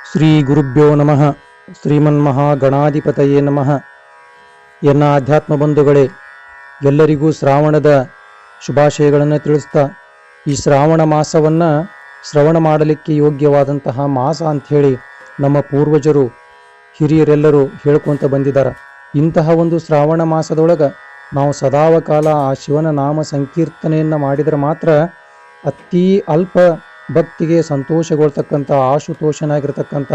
ಶ್ರೀ ಗುರುಭ್ಯೋ ನಮಃ. ಶ್ರೀಮನ್ಮಹಾಗಣಾಧಿಪತಯೇ ನಮಃ. ಎನ್ನ ಆಧ್ಯಾತ್ಮ ಬಂಧುಗಳೇ, ಎಲ್ಲರಿಗೂ ಶ್ರಾವಣದ ಶುಭಾಶಯಗಳನ್ನು ತಿಳಿಸ್ತಾ, ಈ ಶ್ರಾವಣ ಮಾಸವನ್ನು ಶ್ರವಣ ಮಾಡಲಿಕ್ಕೆ ಯೋಗ್ಯವಾದಂತಹ ಮಾಸ ಅಂಥೇಳಿ ನಮ್ಮ ಪೂರ್ವಜರು ಹಿರಿಯರೆಲ್ಲರೂ ಹೇಳ್ಕೊತ ಬಂದಿದ್ದಾರೆ. ಇಂತಹ ಒಂದು ಶ್ರಾವಣ ಮಾಸದೊಳಗೆ ನಾವು ಸದಾವಕಾಲ ಆ ಶಿವನ ನಾಮ ಸಂಕೀರ್ತನೆಯನ್ನು ಮಾಡಿದರೆ ಮಾತ್ರ ಅತೀ ಅಲ್ಪ ಭಕ್ತಿಗೆ ಸಂತೋಷಗೊಳ್ತಕ್ಕಂಥ ಆಶುತೋಷನಾಗಿರ್ತಕ್ಕಂಥ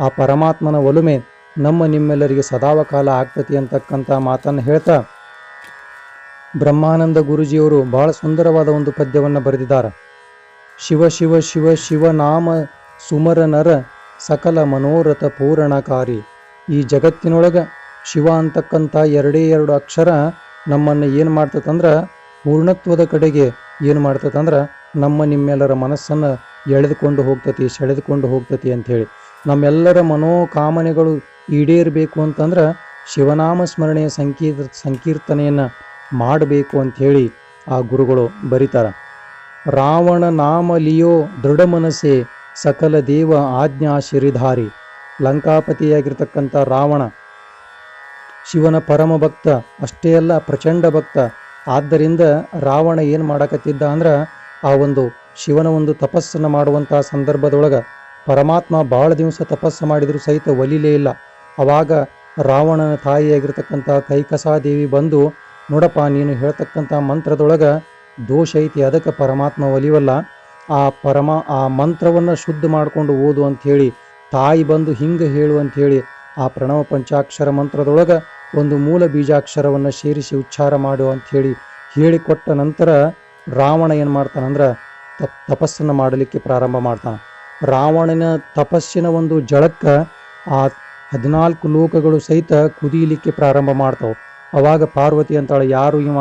ಆ ಪರಮಾತ್ಮನ ಒಲುಮೆ ನಮ್ಮ ನಿಮ್ಮೆಲ್ಲರಿಗೆ ಸದಾವಕಾಲ ಆಗ್ತತಿ ಅಂತಕ್ಕಂಥ ಮಾತನ್ನು ಹೇಳ್ತಾ, ಬ್ರಹ್ಮಾನಂದ ಗುರುಜಿಯವರು ಬಹಳ ಸುಂದರವಾದ ಒಂದು ಪದ್ಯವನ್ನು ಬರೆದಿದ್ದಾರೆ. ಶಿವ ಶಿವ ಶಿವ ಶಿವನಾಮ ಸುಮರ ನರ ಸಕಲ ಮನೋರಥ ಪೂರಣಕಾರಿ. ಈ ಜಗತ್ತಿನೊಳಗೆ ಶಿವ ಅಂತಕ್ಕಂಥ ಎರಡೇ ಎರಡು ಅಕ್ಷರ ನಮ್ಮನ್ನು ಏನು ಮಾಡ್ತದಂದ್ರೆ ಪೂರ್ಣತ್ವದ ಕಡೆಗೆ ಏನು ಮಾಡ್ತದಂದ್ರೆ ನಮ್ಮ ನಿಮ್ಮೆಲ್ಲರ ಮನಸ್ಸನ್ನು ಎಳೆದುಕೊಂಡು ಹೋಗ್ತತಿ, ಸೆಳೆದುಕೊಂಡು ಹೋಗ್ತತಿ ಅಂಥೇಳಿ. ನಮ್ಮೆಲ್ಲರ ಮನೋಕಾಮನೆಗಳು ಈಡೇರಬೇಕು ಅಂತಂದ್ರೆ ಶಿವನಾಮ ಸ್ಮರಣೆಯ ಸಂಕೀರ್ತನೆಯನ್ನು ಮಾಡಬೇಕು ಅಂಥೇಳಿ ಆ ಗುರುಗಳು ಬರೀತಾರೆ. ರಾವಣ ನಾಮ ಲಿಯೋ ದೃಢ ಮನಸ್ಸೆ ಸಕಲ ದೇವ ಆಜ್ಞಾ ಶಿರಿಧಾರಿ. ಲಂಕಾಪತಿಯಾಗಿರ್ತಕ್ಕಂಥ ರಾವಣ ಶಿವನ ಪರಮ ಭಕ್ತ, ಅಷ್ಟೇ ಅಲ್ಲ ಪ್ರಚಂಡ ಭಕ್ತ. ಆದ್ದರಿಂದ ರಾವಣ ಏನು ಮಾಡಕತ್ತಿದ್ದ ಅಂದ್ರೆ ಆ ಒಂದು ಶಿವನ ಒಂದು ತಪಸ್ಸನ್ನು ಮಾಡುವಂತಹ ಸಂದರ್ಭದೊಳಗೆ ಪರಮಾತ್ಮ ಭಾಳ ದಿವಸ ತಪಸ್ಸು ಮಾಡಿದರೂ ಸಹಿತ ಒಲಿಲೇ ಇಲ್ಲ. ಆವಾಗ ರಾವಣನ ತಾಯಿಯಾಗಿರ್ತಕ್ಕಂಥ ಕೈಕಸಾದೇವಿ ಬಂದು, ನೋಡಪ್ಪ, ನೀನು ಹೇಳ್ತಕ್ಕಂಥ ಮಂತ್ರದೊಳಗೆ ದೋಷ ಐತಿ, ಅದಕ್ಕೆ ಪರಮಾತ್ಮ ಒಲಿವಲ್ಲ, ಆ ಮಂತ್ರವನ್ನು ಶುದ್ಧ ಮಾಡಿಕೊಂಡು ಓದು ಅಂಥೇಳಿ ತಾಯಿ ಬಂದು ಹಿಂಗೆ ಹೇಳು ಅಂಥೇಳಿ ಆ ಪ್ರಣವ ಪಂಚಾಕ್ಷರ ಮಂತ್ರದೊಳಗೆ ಒಂದು ಮೂಲ ಬೀಜಾಕ್ಷರವನ್ನು ಸೇರಿಸಿ ಉಚ್ಚಾರ ಮಾಡು ಅಂಥೇಳಿ ಹೇಳಿಕೊಟ್ಟ ನಂತರ ರಾವಣ ಏನು ಮಾಡ್ತಾನಂದ್ರೆ ತಪಸ್ಸನ್ನು ಮಾಡಲಿಕ್ಕೆ ಪ್ರಾರಂಭ ಮಾಡ್ತಾನೆ. ರಾವಣನ ತಪಸ್ಸಿನ ಒಂದು ಜಳಕ್ಕೆ ಆ 14 ಲೋಕಗಳು ಸಹಿತ ಕುದೀಲಿಕ್ಕೆ ಪ್ರಾರಂಭ ಮಾಡ್ತಾವೆ. ಅವಾಗ ಪಾರ್ವತಿ ಅಂತಾಳೆ, ಯಾರು ಇವ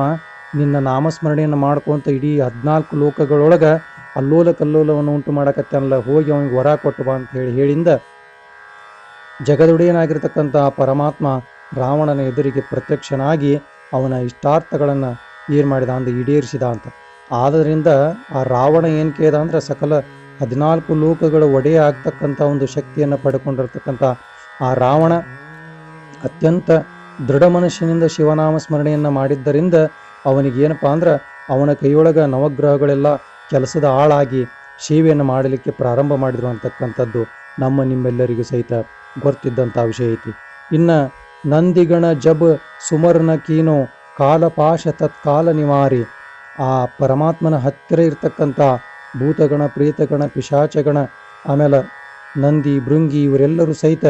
ನಿನ್ನ ನಾಮಸ್ಮರಣೆಯನ್ನು ಮಾಡ್ಕೊಂತ ಇಡೀ 14 ಲೋಕಗಳೊಳಗೆ ಅಲ್ಲೋಲ ಕಲ್ಲೋಲವನ್ನು ಉಂಟು ಮಾಡಕತ್ತಲ್ಲ, ಹೋಗಿ ಅವನಿಗೆ ವರ ಕೊಟ್ಟು ಬಾ ಅಂತ ಹೇಳಿಂದ ಜಗದೊಡೆಯನಾಗಿರ್ತಕ್ಕಂಥ ಪರಮಾತ್ಮ ರಾವಣನ ಎದುರಿಗೆ ಪ್ರತ್ಯಕ್ಷನಾಗಿ ಅವನ ಇಷ್ಟಾರ್ಥಗಳನ್ನು ಏನು ಮಾಡಿದ ಅಂದ್ರೆ ಈಡೇರಿಸಿದ ಅಂತ. ಆದ್ದರಿಂದ ಆ ರಾವಣ ಏನು ಕೇಳಿದ ಅಂದ್ರೆ ಸಕಲ 14 ಲೋಕಗಳ ಒಡೆಯ ಆಗ್ತಕ್ಕಂಥ ಒಂದು ಶಕ್ತಿಯನ್ನು ಪಡ್ಕೊಂಡಿರ್ತಕ್ಕಂಥ ಆ ರಾವಣ ಅತ್ಯಂತ ದೃಢ ಮನಸ್ಸಿನಿಂದ ಶಿವನಾಮ ಸ್ಮರಣೆಯನ್ನು ಮಾಡಿದ್ದರಿಂದ ಅವನಿಗೇನಪ್ಪ ಅಂದ್ರೆ ಅವನ ಕೈಯೊಳಗೆ ನವಗ್ರಹಗಳೆಲ್ಲ ಕೆಲಸದ ಆಳಾಗಿ ಸೇವೆಯನ್ನು ಮಾಡಲಿಕ್ಕೆ ಪ್ರಾರಂಭ ಮಾಡಿದ್ರು ಅಂತಕ್ಕಂಥದ್ದು ನಮ್ಮ ನಿಮ್ಮೆಲ್ಲರಿಗೂ ಸಹಿತ ಗೊತ್ತಿದ್ದಂಥ ವಿಷಯ ಐತಿ. ಇನ್ನು ನಂದಿಗಣ ಜಬ್ ಸುಮರ್ನ ಕೀನೋ ಕಾಲಪಾಶ ತತ್ಕಾಲ ನಿವಾರಿ. ಆ ಪರಮಾತ್ಮನ ಹತ್ತಿರ ಇರ್ತಕ್ಕಂಥ ಭೂತಗಣ, ಪ್ರೇತಗಣ, ಪಿಶಾಚಗಣ, ಆಮೇಲೆ ನಂದಿ, ಭೃಂಗಿ ಇವರೆಲ್ಲರೂ ಸಹಿತ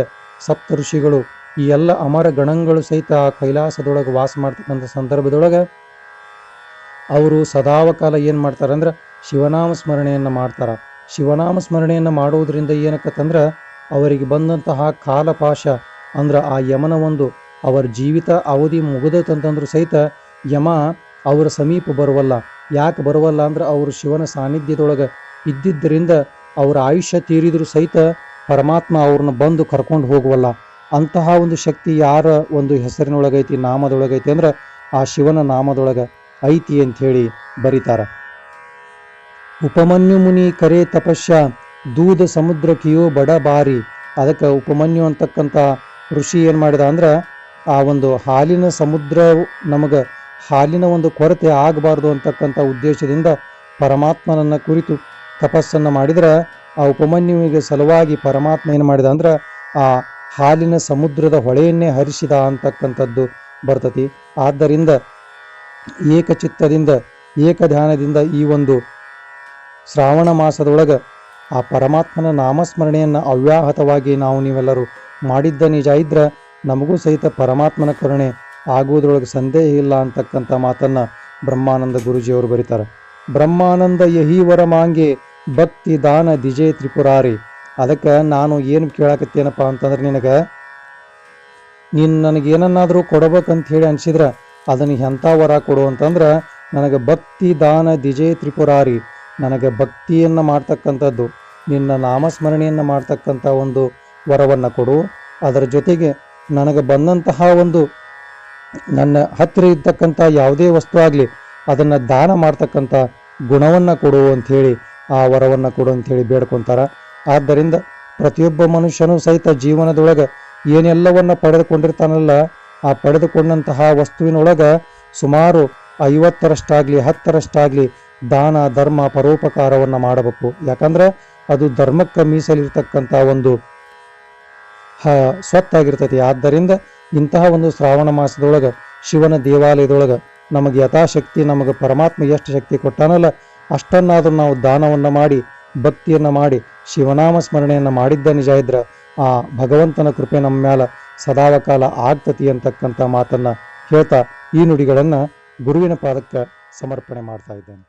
ಸಪ್ತ ಋಷಿಗಳು, ಈ ಎಲ್ಲ ಅಮರ ಗಣಗಳು ಸಹಿತ ಆ ಕೈಲಾಸದೊಳಗೆ ವಾಸ ಮಾಡ್ತಕ್ಕಂಥ ಸಂದರ್ಭದೊಳಗೆ ಅವರು ಸದಾವಕಾಲ ಏನು ಮಾಡ್ತಾರೆ ಅಂದ್ರೆ ಶಿವನಾಮ ಸ್ಮರಣೆಯನ್ನು ಮಾಡ್ತಾರೆ. ಶಿವನಾಮ ಸ್ಮರಣೆಯನ್ನು ಮಾಡುವುದರಿಂದ ಏನಕ್ಕಂದ್ರೆ ಅವರಿಗೆ ಬಂದಂತಹ ಕಾಲಪಾಶ ಅಂದ್ರೆ ಆ ಯಮನ ಒಂದು ಅವರ ಜೀವಿತ ಅವಧಿ ಮುಗಿದತಂತಂದ್ರೂ ಸಹಿತ ಯಮ ಅವರ ಸಮೀಪ ಬರುವಲ್ಲ. ಯಾಕೆ ಬರುವಲ್ಲ ಅಂದ್ರೆ ಅವರು ಶಿವನ ಸಾನ್ನಿಧ್ಯದೊಳಗೆ ಇದ್ದಿದ್ದರಿಂದ ಅವರ ಆಯುಷ್ಯ ತೀರಿದರೂ ಸಹಿತ ಪರಮಾತ್ಮ ಅವ್ರನ್ನ ಬಂದು ಕರ್ಕೊಂಡು ಹೋಗುವಲ್ಲ. ಅಂತಹ ಒಂದು ಶಕ್ತಿ ಯಾರ ಒಂದು ಹೆಸರಿನೊಳಗೈತಿ, ನಾಮದೊಳಗೈತಿ ಅಂದ್ರೆ ಆ ಶಿವನ ನಾಮದೊಳಗೆ ಐತಿ ಅಂಥೇಳಿ ಬರೀತಾರ. ಉಪಮನ್ಯು ಮುನಿ ಕರೆ ತಪಸ್ಯ ದೂದ ಸಮುದ್ರ ಕಿಯೋ ಬಡ ಬಾರಿ. ಅದಕ್ಕೆ ಉಪಮನ್ಯು ಅಂತಕ್ಕಂಥ ಋಷಿ ಏನು ಮಾಡಿದ ಅಂದ್ರೆ ಆ ಒಂದು ಹಾಲಿನ ಸಮುದ್ರ, ನಮಗೆ ಹಾಲಿನ ಒಂದು ಕೊರತೆ ಆಗಬಾರ್ದು ಅಂತಕ್ಕಂಥ ಉದ್ದೇಶದಿಂದ ಪರಮಾತ್ಮನನ್ನ ಕುರಿತು ತಪಸ್ಸನ್ನು ಮಾಡಿದ್ರೆ ಆ ಉಪಮನ್ಯುವಿಗೆ ಸಲುವಾಗಿ ಪರಮಾತ್ಮ ಏನು ಮಾಡಿದ ಅಂದ್ರೆ ಆ ಹಾಲಿನ ಸಮುದ್ರದ ಹೊಳೆಯನ್ನೇ ಹರಿಸಿದ ಅಂತಕ್ಕಂಥದ್ದು ಬರ್ತತಿ. ಆದ್ದರಿಂದ ಏಕಚಿತ್ತದಿಂದ ಏಕಧ್ಯಾನದಿಂದ ಈ ಒಂದು ಶ್ರಾವಣ ಮಾಸದೊಳಗೆ ಆ ಪರಮಾತ್ಮನ ನಾಮಸ್ಮರಣೆಯನ್ನು ಅವ್ಯಾಹತವಾಗಿ ನೀವೆಲ್ಲರೂ ಮಾಡಿದ್ದ ನಿಜ ಇದ್ರೆ ನಮಗೂ ಸಹಿತ ಪರಮಾತ್ಮನ ಕರುಣೆ ಆಗುವುದರೊಳಗೆ ಸಂದೇಹ ಇಲ್ಲ ಅಂತಕ್ಕಂಥ ಮಾತನ್ನು ಬ್ರಹ್ಮಾನಂದ ಗುರುಜಿಯವರು ಬರೀತಾರೆ. ಬ್ರಹ್ಮಾನಂದ ಯಹೀವರ ಮಾಂಗೆ ಭಕ್ತಿ ದಾನ ದಿಜೆ ತ್ರಿಪುರಾರಿ. ಅದಕ್ಕೆ ನಾನು ಏನು ಕೇಳಕತ್ತೇನಪ್ಪ ಅಂತಂದ್ರೆ ನೀನು ನನಗೇನನ್ನಾದರೂ ಕೊಡಬೇಕಂತ ಹೇಳಿ ಅನಿಸಿದ್ರೆ ಅದನ್ನು ಎಂಥ ವರ ಕೊಡು ಅಂತಂದ್ರೆ ನನಗೆ ಭಕ್ತಿ ದಾನ ದಿಜೆ ತ್ರಿಪುರಾರಿ, ನನಗೆ ಭಕ್ತಿಯನ್ನು ಮಾಡ್ತಕ್ಕಂಥದ್ದು, ನಿನ್ನ ನಾಮಸ್ಮರಣೆಯನ್ನು ಮಾಡ್ತಕ್ಕಂಥ ಒಂದು ವರವನ್ನು ಕೊಡು. ಅದರ ಜೊತೆಗೆ ನನಗೆ ಬಂದಂತಹ ಒಂದು ನನ್ನ ಹತ್ತಿರ ಇರ್ತಕ್ಕಂಥ ಯಾವುದೇ ವಸ್ತು ಆಗಲಿ ಅದನ್ನು ದಾನ ಮಾಡ್ತಕ್ಕಂಥ ಗುಣವನ್ನು ಕೊಡು ಅಂಥೇಳಿ ಆ ವರವನ್ನು ಕೊಡು ಅಂಥೇಳಿ ಬೇಡ್ಕೊತಾರೆ. ಆದ್ದರಿಂದ ಪ್ರತಿಯೊಬ್ಬ ಮನುಷ್ಯನೂ ಸಹಿತ ಜೀವನದೊಳಗೆ ಏನೆಲ್ಲವನ್ನ ಪಡೆದುಕೊಂಡಿರ್ತಾನಲ್ಲ, ಆ ಪಡೆದುಕೊಂಡಂತಹ ವಸ್ತುವಿನೊಳಗ ಸುಮಾರು 50ರಷ್ಟಾಗ್ಲಿ 10ರಷ್ಟಾಗ್ಲಿ ದಾನ ಧರ್ಮ ಪರೋಪಕಾರವನ್ನ ಮಾಡಬೇಕು. ಯಾಕಂದ್ರೆ ಅದು ಧರ್ಮಕ್ಕೆ ಮೀಸಲಿರ್ತಕ್ಕಂಥ ಒಂದು ಸ್ವತ್ತಾಗಿರ್ತೈತಿ. ಆದ್ದರಿಂದ ಇಂತಹ ಒಂದು ಶ್ರಾವಣ ಮಾಸದೊಳಗೆ ಶಿವನ ದೇವಾಲಯದೊಳಗೆ ನಮಗೆ ಯಥಾಶಕ್ತಿ, ನಮಗೆ ಪರಮಾತ್ಮ ಎಷ್ಟು ಶಕ್ತಿ ಕೊಟ್ಟಾನಲ್ಲ ಅಷ್ಟನ್ನಾದ್ರೂ ನಾವು ದಾನವನ್ನ ಮಾಡಿ ಭಕ್ತಿಯನ್ನ ಮಾಡಿ ಶಿವನಾಮ ಸ್ಮರಣೆಯನ್ನ ಮಾಡಿದ್ದ ನಿಜ ಇದ್ರೆ ಆ ಭಗವಂತನ ಕೃಪೆ ನಮ್ಮ ಮ್ಯಾಲ ಸದಾವಕಾಲ ಆಗ್ತತಿ ಅಂತಕ್ಕಂಥ ಮಾತನ್ನ ಹೇಳ್ತಾ ಈ ನುಡಿಗಳನ್ನ ಗುರುವಿನ ಪಾದಕ್ಕೆ ಸಮರ್ಪಣೆ ಮಾಡ್ತಾ ಇದ್ದೇನೆ.